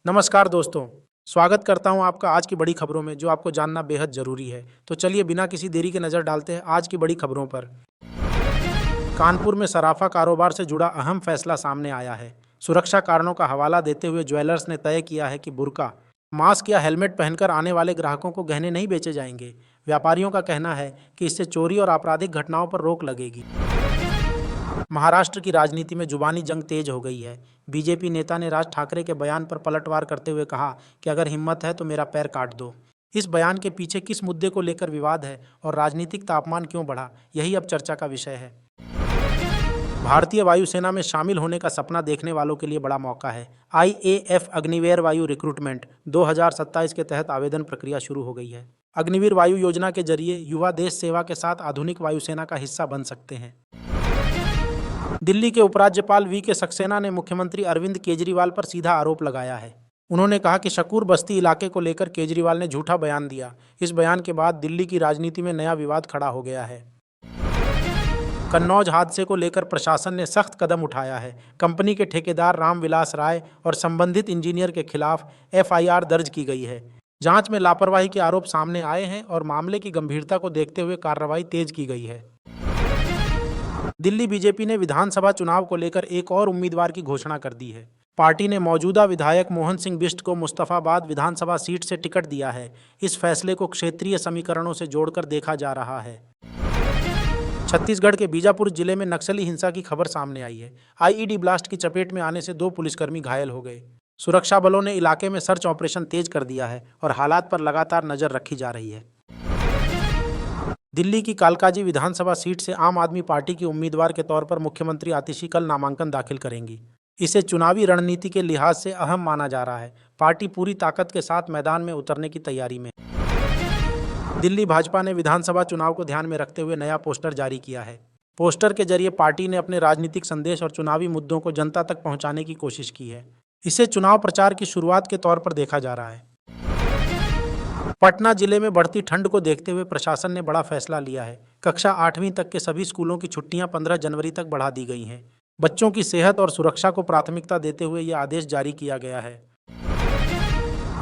नमस्कार दोस्तों। स्वागत करता हूं आपका आज की बड़ी खबरों में जो आपको जानना बेहद ज़रूरी है। तो चलिए बिना किसी देरी के नज़र डालते हैं आज की बड़ी खबरों पर। कानपुर में सराफा कारोबार से जुड़ा अहम फैसला सामने आया है। सुरक्षा कारणों का हवाला देते हुए ज्वेलर्स ने तय किया है कि बुर्का, मास्क या हेलमेट पहनकर आने वाले ग्राहकों को गहने नहीं बेचे जाएंगे। व्यापारियों का कहना है कि इससे चोरी और आपराधिक घटनाओं पर रोक लगेगी। महाराष्ट्र की राजनीति में जुबानी जंग तेज हो गई है। बीजेपी नेता ने राज ठाकरे के बयान पर पलटवार करते हुए कहा कि अगर हिम्मत है तो मेरा पैर काट दो। इस बयान के पीछे किस मुद्दे को लेकर विवाद है और राजनीतिक तापमान क्यों बढ़ा, यही अब चर्चा का विषय है। भारतीय वायुसेना में शामिल होने का सपना देखने वालों के लिए बड़ा मौका है। IAF अग्निवीर वायु रिक्रूटमेंट 2027 के तहत आवेदन प्रक्रिया शुरू हो गई है। अग्निवीर वायु योजना के जरिए युवा देश सेवा के साथ आधुनिक वायुसेना का हिस्सा बन सकते हैं। दिल्ली के उपराज्यपाल VK सक्सेना ने मुख्यमंत्री अरविंद केजरीवाल पर सीधा आरोप लगाया है। उन्होंने कहा कि शकूर बस्ती इलाके को लेकर केजरीवाल ने झूठा बयान दिया। इस बयान के बाद दिल्ली की राजनीति में नया विवाद खड़ा हो गया है। कन्नौज हादसे को लेकर प्रशासन ने सख्त कदम उठाया है। कंपनी के ठेकेदार रामविलास राय और संबंधित इंजीनियर के खिलाफ FIR दर्ज की गई है। जांच में लापरवाही के आरोप सामने आए हैं और मामले की गंभीरता को देखते हुए कार्रवाई तेज की गई है। दिल्ली बीजेपी ने विधानसभा चुनाव को लेकर एक और उम्मीदवार की घोषणा कर दी है। पार्टी ने मौजूदा विधायक मोहन सिंह बिष्ट को मुस्तफाबाद विधानसभा सीट से टिकट दिया है। इस फैसले को क्षेत्रीय समीकरणों से जोड़कर देखा जा रहा है। छत्तीसगढ़ के बीजापुर जिले में नक्सली हिंसा की खबर सामने आई है। IED ब्लास्ट की चपेट में आने से 2 पुलिसकर्मी घायल हो गए। सुरक्षा बलों ने इलाके में सर्च ऑपरेशन तेज कर दिया है और हालात पर लगातार नजर रखी जा रही है। दिल्ली की कालकाजी विधानसभा सीट से आम आदमी पार्टी की उम्मीदवार के तौर पर मुख्यमंत्री आतिशी कल नामांकन दाखिल करेंगी। इसे चुनावी रणनीति के लिहाज से अहम माना जा रहा है। पार्टी पूरी ताकत के साथ मैदान में उतरने की तैयारी में। दिल्ली भाजपा ने विधानसभा चुनाव को ध्यान में रखते हुए नया पोस्टर जारी किया है। पोस्टर के जरिए पार्टी ने अपने राजनीतिक संदेश और चुनावी मुद्दों को जनता तक पहुंचाने की कोशिश की है। इसे चुनाव प्रचार की शुरुआत के तौर पर देखा जा रहा है। पटना जिले में बढ़ती ठंड को देखते हुए प्रशासन ने बड़ा फैसला लिया है। कक्षा 8वीं तक के सभी स्कूलों की छुट्टियां 15 जनवरी तक बढ़ा दी गई हैं। बच्चों की सेहत और सुरक्षा को प्राथमिकता देते हुए यह आदेश जारी किया गया है।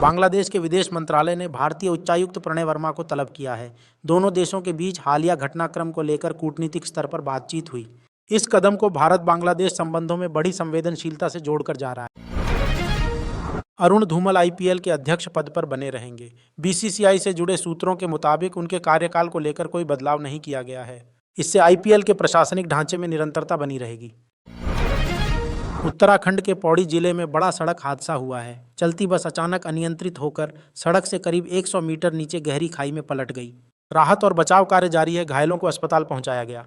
बांग्लादेश के विदेश मंत्रालय ने भारतीय उच्चायुक्त प्रणय वर्मा को तलब किया है। दोनों देशों के बीच हालिया घटनाक्रम को लेकर कूटनीतिक स्तर पर बातचीत हुई। इस कदम को भारत बांग्लादेश संबंधों में बड़ी संवेदनशीलता से जोड़कर जा रहा है। अरुण धूमल IPL के अध्यक्ष पद पर बने रहेंगे। BCCI से जुड़े सूत्रों के मुताबिक उनके कार्यकाल को लेकर कोई बदलाव नहीं किया गया है। इससे IPL के प्रशासनिक ढांचे में निरंतरता बनी रहेगी। उत्तराखंड के पौड़ी जिले में बड़ा सड़क हादसा हुआ है। चलती बस अचानक अनियंत्रित होकर सड़क से करीब 100 मीटर नीचे गहरी खाई में पलट गई। राहत और बचाव कार्य जारी है। घायलों को अस्पताल पहुंचाया गया।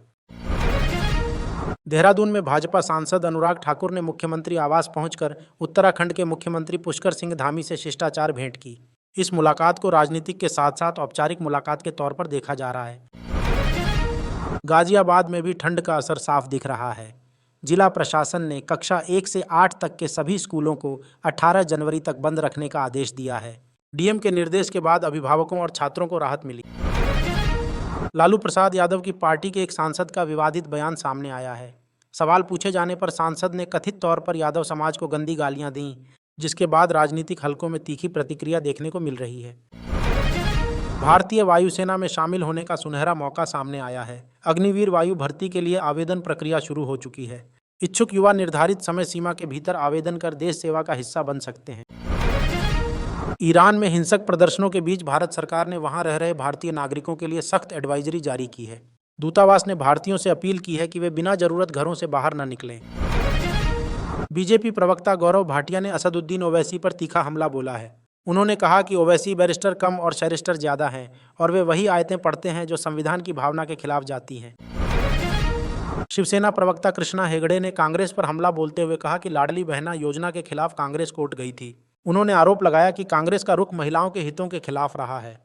देहरादून में भाजपा सांसद अनुराग ठाकुर ने मुख्यमंत्री आवास पहुंचकर उत्तराखंड के मुख्यमंत्री पुष्कर सिंह धामी से शिष्टाचार भेंट की। इस मुलाकात को राजनीतिक के साथ साथ औपचारिक मुलाकात के तौर पर देखा जा रहा है। गाजियाबाद में भी ठंड का असर साफ दिख रहा है। जिला प्रशासन ने कक्षा 1 से 8 तक के सभी स्कूलों को 18 जनवरी तक बंद रखने का आदेश दिया है। DM के निर्देश के बाद अभिभावकों और छात्रों को राहत मिली। लालू प्रसाद यादव की पार्टी के एक सांसद का विवादित बयान सामने आया है। सवाल पूछे जाने पर सांसद ने कथित तौर पर यादव समाज को गंदी गालियां दी, जिसके बाद राजनीतिक हलकों में तीखी प्रतिक्रिया देखने को मिल रही है। भारतीय वायुसेना में शामिल होने का सुनहरा मौका सामने आया है। अग्निवीर वायु भर्ती के लिए आवेदन प्रक्रिया शुरू हो चुकी है। इच्छुक युवा निर्धारित समय सीमा के भीतर आवेदन कर देश सेवा का हिस्सा बन सकते हैं। ईरान में हिंसक प्रदर्शनों के बीच भारत सरकार ने वहां रह रहे भारतीय नागरिकों के लिए सख्त एडवाइजरी जारी की है। दूतावास ने भारतीयों से अपील की है कि वे बिना जरूरत घरों से बाहर न निकलें। बीजेपी प्रवक्ता गौरव भाटिया ने असदुद्दीन ओवैसी पर तीखा हमला बोला है। उन्होंने कहा कि ओवैसी बैरिस्टर कम और बैरिस्टर ज़्यादा हैं और वे वही आयतें पढ़ते हैं जो संविधान की भावना के खिलाफ जाती हैं। शिवसेना प्रवक्ता कृष्णा हेगड़े ने कांग्रेस पर हमला बोलते हुए कहा कि लाडली बहना योजना के खिलाफ कांग्रेस कोर्ट गई थी। उन्होंने आरोप लगाया कि कांग्रेस का रुख महिलाओं के हितों के खिलाफ रहा है।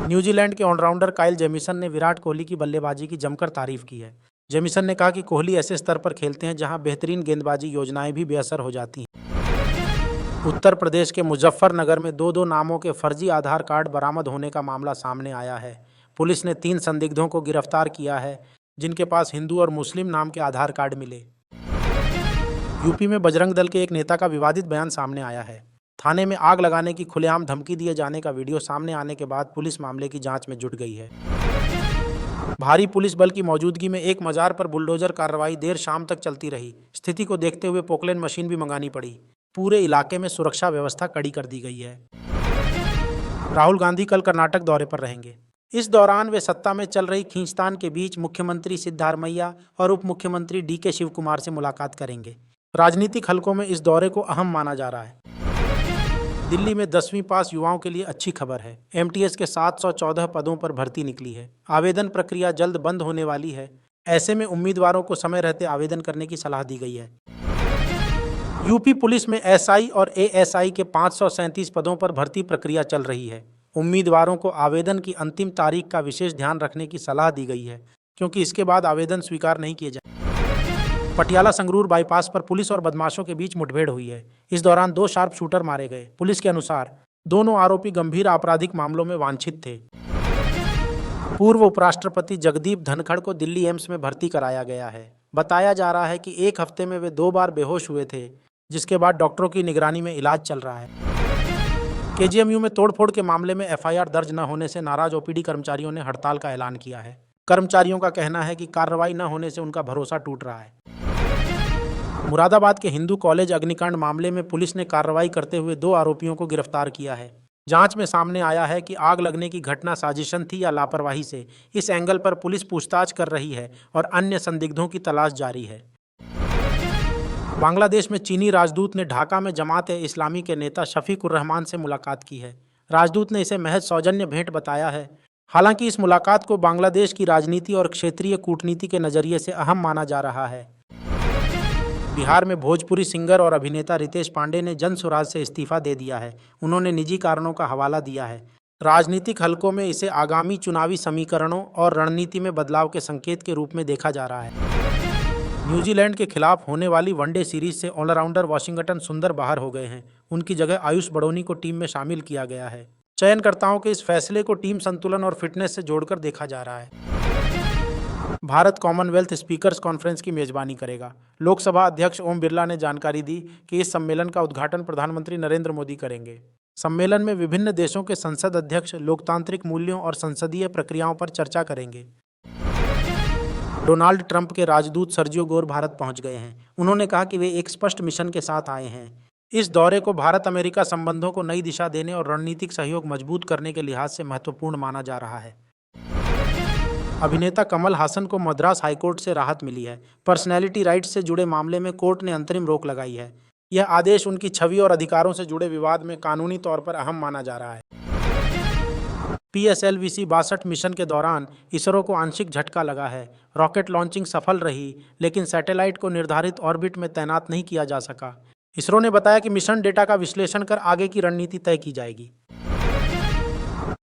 न्यूजीलैंड के ऑलराउंडर काइल जेमिसन ने विराट कोहली की बल्लेबाजी की जमकर तारीफ की है। जेमिसन ने कहा कि कोहली ऐसे स्तर पर खेलते हैं जहां बेहतरीन गेंदबाजी योजनाएं भी बेअसर हो जाती हैं। उत्तर प्रदेश के मुजफ्फरनगर में 2 नामों के फर्जी आधार कार्ड बरामद होने का मामला सामने आया है। पुलिस ने 3 संदिग्धों को गिरफ्तार किया है, जिनके पास हिंदू और मुस्लिम नाम के आधार कार्ड मिले। यूपी में बजरंग दल के एक नेता का विवादित बयान सामने आया है। थाने में आग लगाने की खुलेआम धमकी दिए जाने का वीडियो सामने आने के बाद पुलिस मामले की जांच में जुट गई है। भारी पुलिस बल की मौजूदगी में एक मजार पर बुलडोजर कार्रवाई देर शाम तक चलती रही। स्थिति को देखते हुए पोकलेन मशीन भी मंगानी पड़ी। पूरे इलाके में सुरक्षा व्यवस्था कड़ी कर दी गई है। राहुल गांधी कल कर्नाटक दौरे पर रहेंगे। इस दौरान वे सत्ता में चल रही खींचतान के बीच मुख्यमंत्री सिद्धारमैया और उप मुख्यमंत्री डीके शिवकुमार से मुलाकात करेंगे। राजनीतिक हलकों में इस दौरे को अहम माना जा रहा है। दिल्ली में 10वीं पास युवाओं के लिए अच्छी खबर है। एमटीएस के 714 पदों पर भर्ती निकली है। आवेदन प्रक्रिया जल्द बंद होने वाली है। ऐसे में उम्मीदवारों को समय रहते आवेदन करने की सलाह दी गई है। यूपी पुलिस में एसआई और एएसआई के 537 पदों पर भर्ती प्रक्रिया चल रही है। उम्मीदवारों को आवेदन की अंतिम तारीख का विशेष ध्यान रखने की सलाह दी गई है, क्योंकि इसके बाद आवेदन स्वीकार नहीं किए जाए। पटियाला संगरूर बाईपास पर पुलिस और बदमाशों के बीच मुठभेड़ हुई है। इस दौरान 2 शार्प शूटर मारे गए। पुलिस के अनुसार दोनों आरोपी गंभीर आपराधिक मामलों में वांछित थे। पूर्व उपराष्ट्रपति जगदीप धनखड़ को दिल्ली एम्स में भर्ती कराया गया है। बताया जा रहा है कि एक हफ्ते में वे 2 बार बेहोश हुए थे, जिसके बाद डॉक्टरों की निगरानी में इलाज चल रहा है। केजीएमयू में तोड़फोड़ के मामले में एफआईआर दर्ज न होने से नाराज ओपीडी कर्मचारियों ने हड़ताल का ऐलान किया है। कर्मचारियों का कहना है कि कार्रवाई न होने से उनका भरोसा टूट रहा है। मुरादाबाद के हिंदू कॉलेज अग्निकांड मामले में पुलिस ने कार्रवाई करते हुए 2 आरोपियों को गिरफ्तार किया है। जांच में सामने आया है कि आग लगने की घटना साजिशन थी या लापरवाही से। इस एंगल पर पुलिस पूछताछ कर रही है और अन्य संदिग्धों की तलाश जारी है। बांग्लादेश में चीनी राजदूत ने ढाका में जमात-ए-इस्लामी के नेता शफीकुर रहमान से मुलाकात की है। राजदूत ने इसे महज सौजन्य भेंट बताया है। हालांकि इस मुलाकात को बांग्लादेश की राजनीति और क्षेत्रीय कूटनीति के नजरिए से अहम माना जा रहा है। बिहार में भोजपुरी सिंगर और अभिनेता रितेश पांडे ने जन सुराज से इस्तीफा दे दिया है। उन्होंने निजी कारणों का हवाला दिया है। राजनीतिक हलकों में इसे आगामी चुनावी समीकरणों और रणनीति में बदलाव के संकेत के रूप में देखा जा रहा है। न्यूजीलैंड के खिलाफ होने वाली वनडे सीरीज से ऑलराउंडर वाशिंगटन सुंदर बाहर हो गए हैं। उनकी जगह आयुष बड़ोनी को टीम में शामिल किया गया है। चयनकर्ताओं के इस फैसले को टीम संतुलन और फिटनेस से जोड़कर देखा जा रहा है। भारत कॉमनवेल्थ स्पीकर्स कॉन्फ्रेंस की मेजबानी करेगा। लोकसभा अध्यक्ष ओम बिरला ने जानकारी दी कि इस सम्मेलन का उद्घाटन प्रधानमंत्री नरेंद्र मोदी करेंगे। सम्मेलन में विभिन्न देशों के संसद अध्यक्ष लोकतांत्रिक मूल्यों और संसदीय प्रक्रियाओं पर चर्चा करेंगे। डोनाल्ड ट्रंप के राजदूत सर्जियो गोर भारत पहुंच गए हैं। उन्होंने कहा कि वे एक स्पष्ट मिशन के साथ आए हैं। इस दौरे को भारत अमेरिका संबंधों को नई दिशा देने और रणनीतिक सहयोग मजबूत करने के लिहाज से महत्वपूर्ण माना जा रहा है। अभिनेता कमल हासन को मद्रास हाईकोर्ट से राहत मिली है। पर्सनैलिटी राइट्स से जुड़े मामले में कोर्ट ने अंतरिम रोक लगाई है। यह आदेश उनकी छवि और अधिकारों से जुड़े विवाद में कानूनी तौर पर अहम माना जा रहा है। PSLV-C 62 मिशन के दौरान इसरो को आंशिक झटका लगा है। रॉकेट लॉन्चिंग सफल रही, लेकिन सैटेलाइट को निर्धारित ऑर्बिट में तैनात नहीं किया जा सका। इसरो ने बताया कि मिशन डेटा का विश्लेषण कर आगे की रणनीति तय की जाएगी।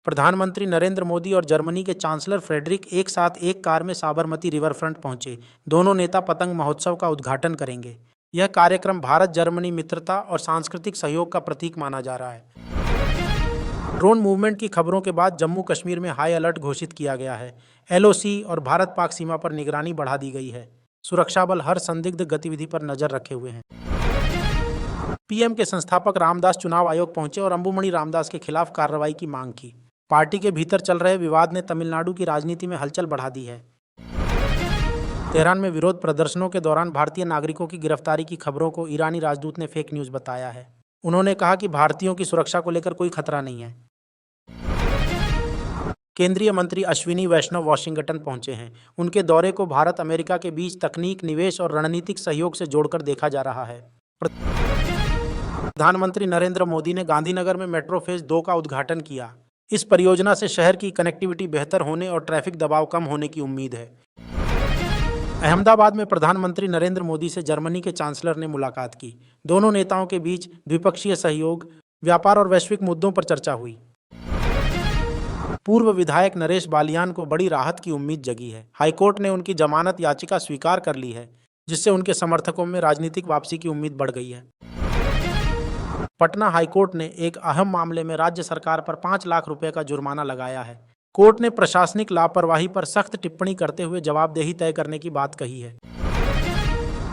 प्रधानमंत्री नरेंद्र मोदी और जर्मनी के चांसलर फ्रेडरिक एक साथ एक कार में साबरमती रिवर फ्रंट पहुंचे। दोनों नेता पतंग महोत्सव का उद्घाटन करेंगे। यह कार्यक्रम भारत जर्मनी मित्रता और सांस्कृतिक सहयोग का प्रतीक माना जा रहा है। ड्रोन मूवमेंट की खबरों के बाद जम्मू कश्मीर में हाई अलर्ट घोषित किया गया है। LOC और भारत पाक सीमा पर निगरानी बढ़ा दी गई है। सुरक्षा बल हर संदिग्ध गतिविधि पर नजर रखे हुए हैं। PM के संस्थापक रामदास चुनाव आयोग पहुंचे और अंबुमणि रामदास के खिलाफ कार्रवाई की मांग की। पार्टी के भीतर चल रहे विवाद ने तमिलनाडु की राजनीति में हलचल बढ़ा दी है। तेहरान में विरोध प्रदर्शनों के दौरान भारतीय नागरिकों की गिरफ्तारी की खबरों को ईरानी राजदूत ने फेक न्यूज़ बताया है। उन्होंने कहा कि भारतीयों की सुरक्षा को लेकर कोई खतरा नहीं है। केंद्रीय मंत्री अश्विनी वैष्णव वाशिंगटन पहुंचे हैं। उनके दौरे को भारत अमेरिका के बीच तकनीक, निवेश और रणनीतिक सहयोग से जोड़कर देखा जा रहा है। प्रधानमंत्री नरेंद्र मोदी ने गांधीनगर में मेट्रो फेज 2 का उद्घाटन किया। इस परियोजना से शहर की कनेक्टिविटी बेहतर होने और ट्रैफिक दबाव कम होने की उम्मीद है। अहमदाबाद में प्रधानमंत्री नरेंद्र मोदी से जर्मनी के चांसलर ने मुलाकात की। दोनों नेताओं के बीच द्विपक्षीय सहयोग, व्यापार और वैश्विक मुद्दों पर चर्चा हुई। पूर्व विधायक नरेश बालियान को बड़ी राहत की उम्मीद जगी है। हाईकोर्ट ने उनकी जमानत याचिका स्वीकार कर ली है, जिससे उनके समर्थकों में राजनीतिक वापसी की उम्मीद बढ़ गई है। पटना हाईकोर्ट ने एक अहम मामले में राज्य सरकार पर 5 लाख रुपए का जुर्माना लगाया है। कोर्ट ने प्रशासनिक लापरवाही पर सख्त टिप्पणी करते हुए जवाबदेही तय करने की बात कही है।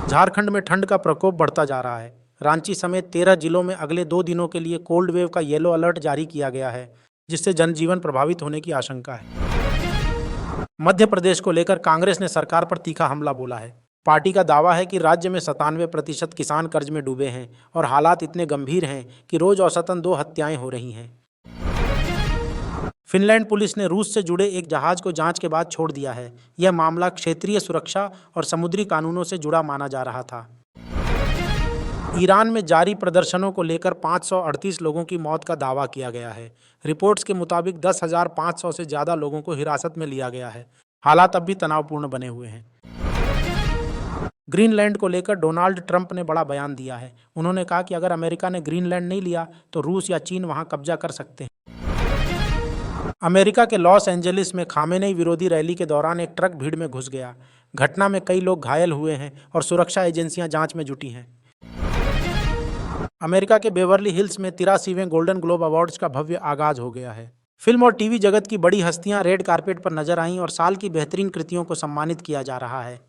झारखंड में ठंड का प्रकोप बढ़ता जा रहा है। रांची समेत 13 जिलों में अगले 2 दिनों के लिए कोल्ड वेव का येलो अलर्ट जारी किया गया है, जिससे जनजीवन प्रभावित होने की आशंका है। मध्य प्रदेश को लेकर कांग्रेस ने सरकार पर तीखा हमला बोला है। पार्टी का दावा है कि राज्य में 97% किसान कर्ज में डूबे हैं और हालात इतने गंभीर हैं कि रोज औसतन 2 हत्याएं हो रही हैं। फिनलैंड पुलिस ने रूस से जुड़े एक जहाज को जांच के बाद छोड़ दिया है। यह मामला क्षेत्रीय सुरक्षा और समुद्री कानूनों से जुड़ा माना जा रहा था। ईरान में जारी प्रदर्शनों को लेकर 538 लोगों की मौत का दावा किया गया है। रिपोर्ट्स के मुताबिक 10,500 से ज़्यादा लोगों को हिरासत में लिया गया है। हालात अब भी तनावपूर्ण बने हुए हैं। ग्रीनलैंड को लेकर डोनाल्ड ट्रंप ने बड़ा बयान दिया है। उन्होंने कहा कि अगर अमेरिका ने ग्रीनलैंड नहीं लिया तो रूस या चीन वहां कब्जा कर सकते हैं। अमेरिका के लॉस एंजलिस में खामेनेई विरोधी रैली के दौरान एक ट्रक भीड़ में घुस गया। घटना में कई लोग घायल हुए हैं और सुरक्षा एजेंसियां जांच में जुटी हैं। अमेरिका के बेवर्ली हिल्स में 83वें गोल्डन ग्लोब अवार्ड्स का भव्य आगाज हो गया है। फिल्म और टीवी जगत की बड़ी हस्तियां रेड कारपेट पर नजर आईं और साल की बेहतरीन कृतियों को सम्मानित किया जा रहा है।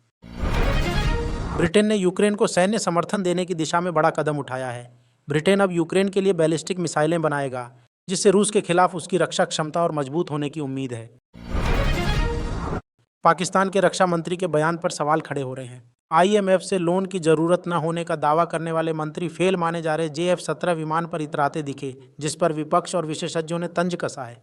ब्रिटेन ने यूक्रेन को सैन्य समर्थन देने की दिशा में बड़ा कदम उठाया है। ब्रिटेन अब यूक्रेन के लिए बैलिस्टिक मिसाइलें बनाएगा, जिससे रूस के खिलाफ उसकी रक्षा क्षमता और मजबूत होने की उम्मीद है। पाकिस्तान के रक्षा मंत्री के बयान पर सवाल खड़े हो रहे हैं। IMF से लोन की जरूरत न होने का दावा करने वाले मंत्री फेल माने जा रहे JF-17 विमान पर इतराते दिखे, जिस पर विपक्ष और विशेषज्ञों ने तंज कसा है।